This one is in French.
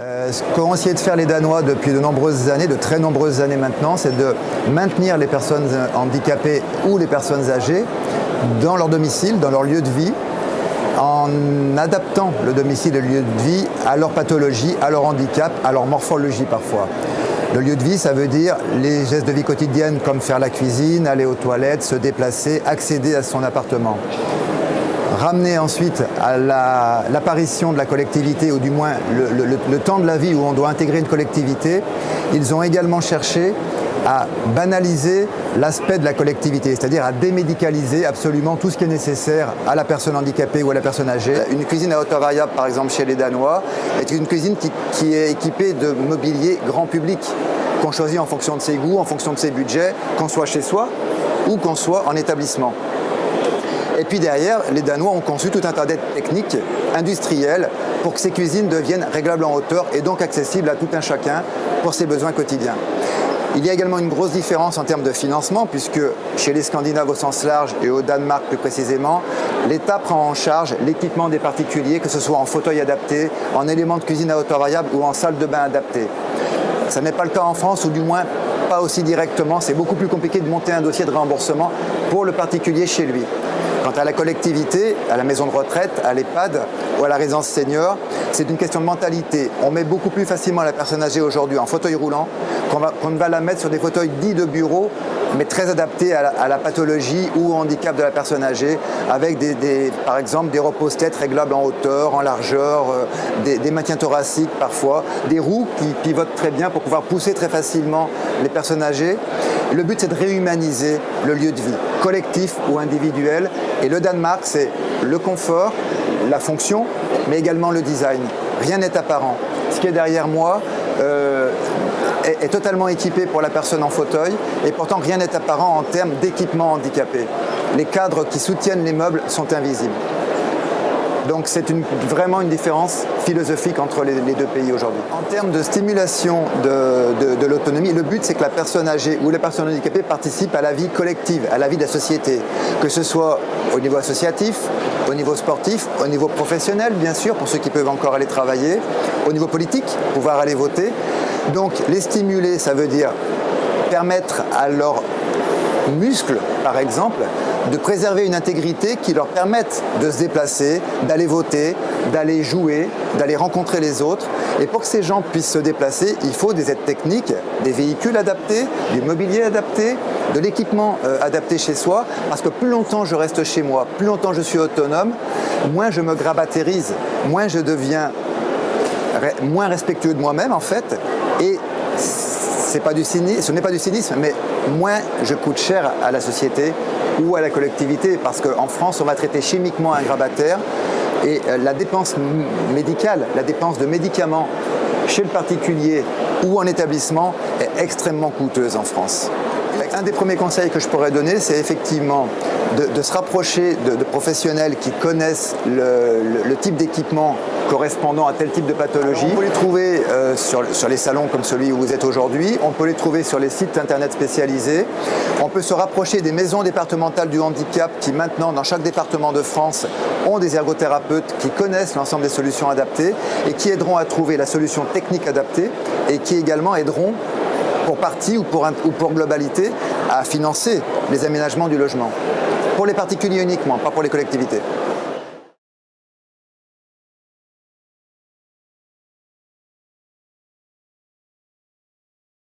Ce qu'ont essayé de faire les Danois depuis de nombreuses années, de très nombreuses années maintenant, c'est de maintenir les personnes handicapées ou les personnes âgées dans leur domicile, dans leur lieu de vie, en adaptant le domicile et le lieu de vie à leur pathologie, à leur handicap, à leur morphologie parfois. Le lieu de vie, ça veut dire les gestes de vie quotidienne comme faire la cuisine, aller aux toilettes, se déplacer, accéder à son appartement. Ramener ensuite à l'apparition de la collectivité, ou du moins le temps de la vie où on doit intégrer une collectivité, ils ont également cherché à banaliser l'aspect de la collectivité, c'est-à-dire à démédicaliser absolument tout ce qui est nécessaire à la personne handicapée ou à la personne âgée. Une cuisine à hauteur variable, par exemple chez les Danois, est une cuisine qui est équipée de mobilier grand public, qu'on choisit en fonction de ses goûts, en fonction de ses budgets, qu'on soit chez soi ou qu'on soit en établissement. Et puis derrière, les Danois ont conçu tout un tas d'aides techniques, industrielles, pour que ces cuisines deviennent réglables en hauteur et donc accessibles à tout un chacun pour ses besoins quotidiens. Il y a également une grosse différence en termes de financement, puisque chez les Scandinaves au sens large et au Danemark plus précisément, l'État prend en charge l'équipement des particuliers, que ce soit en fauteuil adapté, en éléments de cuisine à hauteur variable ou en salle de bain adaptée. Ça n'est pas le cas en France, ou du moins pas aussi directement. C'est beaucoup plus compliqué de monter un dossier de remboursement pour le particulier chez lui. Quant à la collectivité, à la maison de retraite, à l'EHPAD ou à la résidence senior, c'est une question de mentalité. On met beaucoup plus facilement la personne âgée aujourd'hui en fauteuil roulant qu'on ne va la mettre sur des fauteuils dits de bureau, mais très adaptés à la pathologie ou au handicap de la personne âgée, avec par exemple des repose-têtes réglables en hauteur, en largeur, des maintiens thoraciques parfois, des roues qui pivotent très bien pour pouvoir pousser très facilement les personnes âgées. Le but, c'est de réhumaniser le lieu de vie, collectif ou individuel. Et le Danemark, c'est le confort, la fonction, mais également le design. Rien n'est apparent. Ce qui est derrière moi est totalement équipé pour la personne en fauteuil, et pourtant rien n'est apparent en termes d'équipement handicapé. Les cadres qui soutiennent les meubles sont invisibles. Donc c'est vraiment une différence philosophique entre les deux pays aujourd'hui. En termes de stimulation de l'autonomie, le but, c'est que la personne âgée ou la personne handicapée participe à la vie collective, à la vie de la société, que ce soit au niveau associatif, au niveau sportif, au niveau professionnel bien sûr, pour ceux qui peuvent encore aller travailler, au niveau politique, pouvoir aller voter. Donc les stimuler, ça veut dire permettre à leurs muscles, par exemple, de préserver une intégrité qui leur permette de se déplacer, d'aller voter, d'aller jouer, d'aller rencontrer les autres. Et pour que ces gens puissent se déplacer, il faut des aides techniques, des véhicules adaptés, du mobilier adapté, de l'équipement adapté chez soi, parce que plus longtemps je reste chez moi, plus longtemps je suis autonome, moins je me grabatérise, moins je deviens moins respectueux de moi-même en fait, et ce n'est pas du cynisme, mais moins je coûte cher à la société ou à la collectivité, parce qu'en France, on va traiter chimiquement un grabataire, et la dépense médicale, la dépense de médicaments chez le particulier ou en établissement est extrêmement coûteuse en France. Un des premiers conseils que je pourrais donner, c'est effectivement de se rapprocher de professionnels qui connaissent le type d'équipement correspondant à tel type de pathologie. On peut les trouver sur les salons comme celui où vous êtes aujourd'hui, on peut les trouver sur les sites internet spécialisés, on peut se rapprocher des maisons départementales du handicap qui maintenant, dans chaque département de France, ont des ergothérapeutes qui connaissent l'ensemble des solutions adaptées et qui aideront à trouver la solution technique adaptée, et qui également aideront pour partie ou pour globalité à financer les aménagements du logement. Pour les particuliers uniquement, pas pour les collectivités.